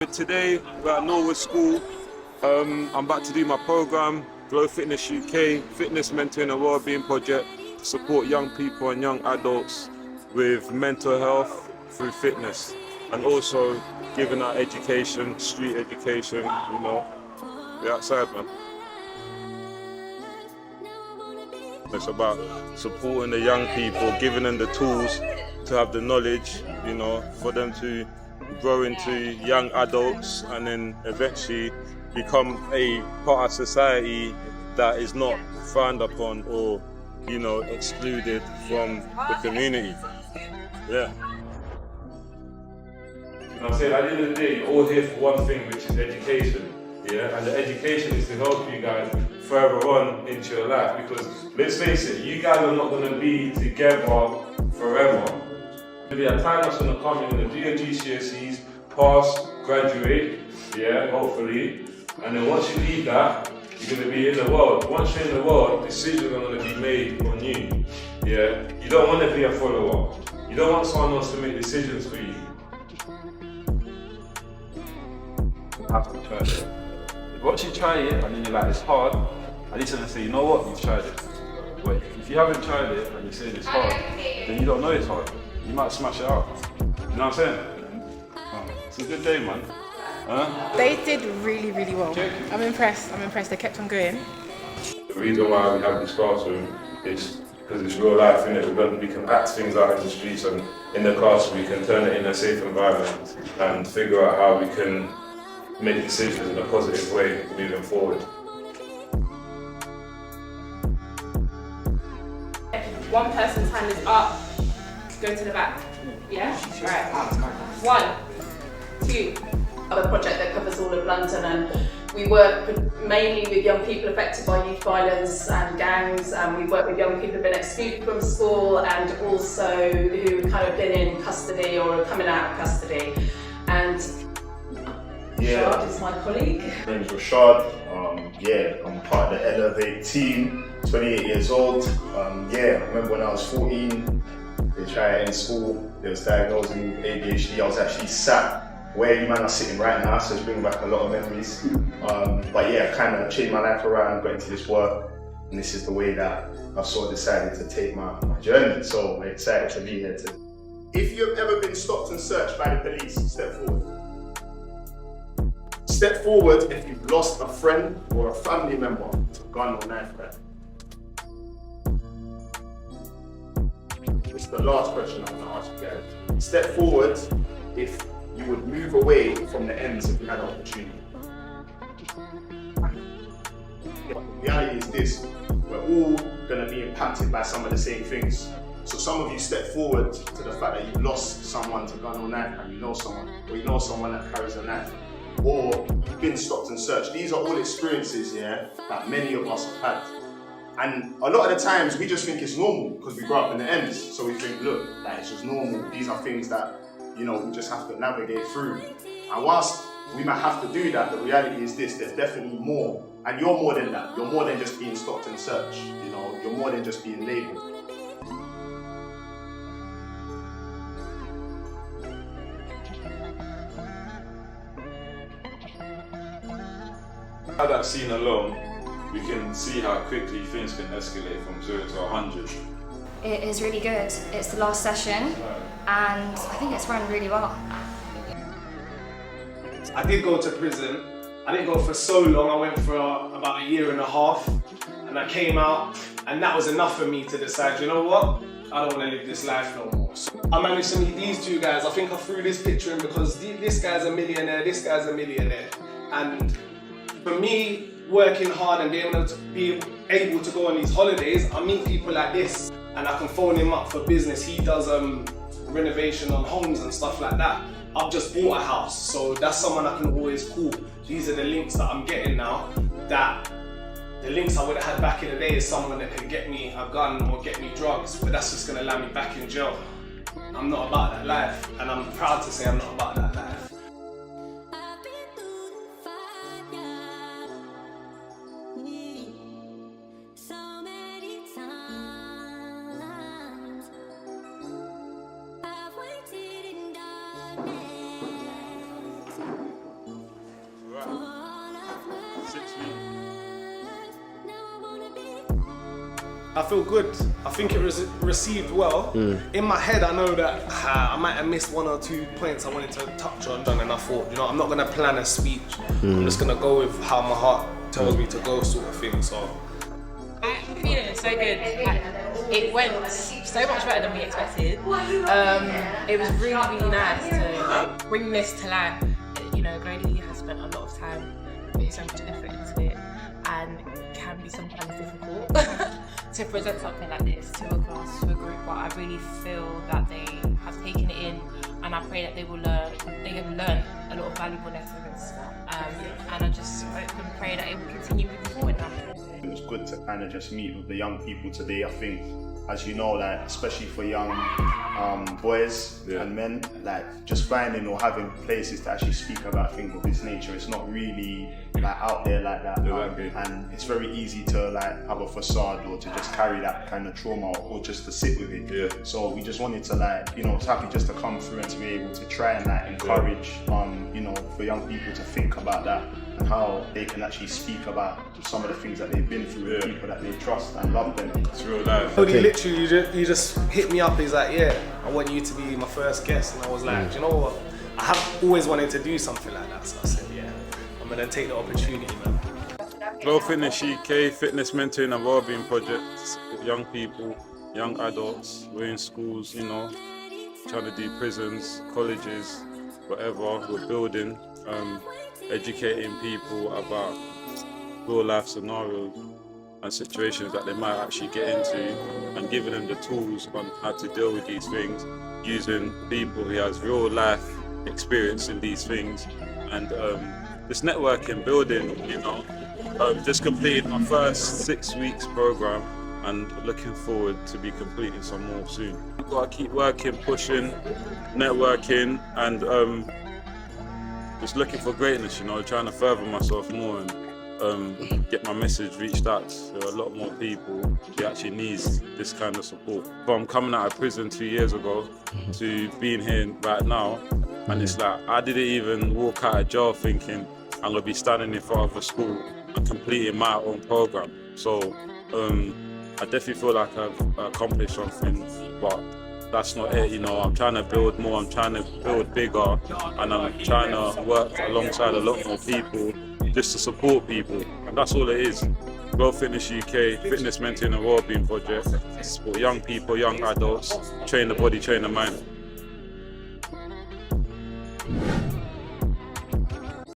Today we're at Norwood School. I'm about to do my program, Glofitnessuk, Fitness Mentoring and Wellbeing Project, to support young people and young adults with mental health through fitness, and also giving out education, street education. We're outside, man. It's about supporting the young people, giving them the tools to have the knowledge, for them to grow into young adults and then eventually become a part of society that is not frowned upon or, excluded from the community. Yeah. I'm saying, at the end of the day, you're all here for one thing, which is education. Yeah, and the education is to help you guys further on into your life, because let's face it, you guys are not going to be together forever. There'll be a time that's going to come, you're going to do your GCSEs, pass, graduate, yeah, hopefully, and then once you leave that, you're going to be in the world. Once you're in the world, decisions are going to be made on you. Yeah, you don't want to be a follower. You don't want someone else to make decisions for you. You have to try it. Once you try it and then you're like, it's hard, at least I'm going to say, you know what, you've tried it. But if you haven't tried it and you say it's hard, then you don't know it's hard. You might smash it out. You know what I'm saying? It's a good day, man. They did really, really well. I'm impressed. They kept on going. The reason why we have this classroom is because it's real life, innit? We can act things out in the streets, and in the classroom we can turn it in a safe environment and figure out how we can make decisions in a positive way moving forward. One person's hand is up. Go to the back. Yeah? Right. 1, 2. A project that covers all of London, and we work mainly with young people affected by youth violence and gangs, and we work with young people who've been excluded from school and also who've kind of been in custody or are coming out of custody. And Rashad is my colleague. My name is Rashad. I'm part of the Elevate team, 28 years old. I remember when I was 14, they tried it in school, they was diagnosing me with ADHD. I was actually sat where you man are sitting right now, so it's bringing back a lot of memories. I kind of changed my life around, got into this work, and this is the way that I've sort of decided to take my journey. So we're excited to be here today. If you've ever been stopped and searched by the police, step forward. Step forward if you've lost a friend or a family member to gun or knife crime. This is the last question I'm going to ask you guys. Step forward if you would move away from the ends if you had an opportunity. The reality is this, we're all going to be impacted by some of the same things. So some of you step forward to the fact that you've lost someone to gun or knife, and you know someone that carries a knife, or you've been stopped and searched. These are all experiences, that many of us have had. And a lot of the times we just think it's normal because we grow up in the ends. So we think, look, it's just normal. These are things that, we just have to navigate through. And whilst we might have to do that, the reality is this, there's definitely more. And you're more than that. You're more than just being stopped and searched. You're more than just being labelled. At that scene alone, we can see how quickly things can escalate from 0 to 100. It is really good. It's the last session and I think it's run really well. I did go to prison. I didn't go for so long. I went for about 1.5 years and I came out, and that was enough for me to decide, you know what? I don't want to live this life no more. So I managed to meet these two guys. I think I threw this picture in because this guy's a millionaire, this guy's a millionaire. And for me, working hard and being able to go on these holidays, I meet people like this and I can phone him up for business. He does renovation on homes and stuff like that. I've just bought a house, so that's someone I can always call. These are the links that I'm getting now, that the links I would have had back in the day is someone that can get me a gun or get me drugs, but that's just going to land me back in jail. I'm not about that life, and I'm proud to say I'm not about that life. 6 weeks. I feel good. I think it was received well. In my head, I know that I might have missed 1 or 2 points I wanted to touch on, and I thought, you know, I'm not gonna plan a speech. I'm just gonna go with how my heart tells me to go, sort of thing. So I'm feeling so good. Like, it went so much better than we expected. It was really, really nice to bring this to life. You know, Glodi has spent a lot of time putting so much effort into it, and it can be sometimes difficult to present something like this to a class, to a group. But I really feel that they have taken it in, and I pray that they will learn. They have learned a lot of valuable lessons, and I just hope and pray that it will continue moving forward now. It was good to kind of just meet with the young people today. I think, as you know, like especially for young boys and men, like just finding or having places to actually speak about things of this nature. It's not really like out there like that, and it's very easy to like have a facade or to just carry that kind of trauma or just to sit with it. So we just wanted to like, you know, was happy just to come through and to be able to try and like encourage, you know, for young people to think about that and how they can actually speak about some of the things that they've been through with people that they trust and love them. It's real life. Literally, you just hit me up. He's like, yeah, I want you to be my first guest, and I was like, you know what? I have always wanted to do something like that, so I said, yeah, I'm gonna take the opportunity, man. Glofitnessuk, fitness mentoring and wellbeing projects with young people, young adults. We're in schools, you know, trying to do prisons, colleges, whatever. We're building, educating people about real life scenarios and situations that they might actually get into, and giving them the tools on how to deal with these things, using people who has real life experience in these things, and this networking, building, you know. Just completed my first 6 weeks program and looking forward to be completing some more soon. I've got to keep working, pushing, networking, and just looking for greatness, you know, trying to further myself more and get my message reached out to a lot more people who actually needs this kind of support. From coming out of prison 2 years ago to being here right now, and it's like I didn't even walk out of jail thinking I'm gonna be standing in front of a school and completing my own program. So I definitely feel like I've accomplished something, but that's not it, you know. I'm trying to build more, I'm trying to build bigger, and I'm trying to work alongside a lot more people just to support people, and that's all it is. Glofitnessuk, fitness mentoring and wellbeing project, support young people, young adults, train the body, train the mind.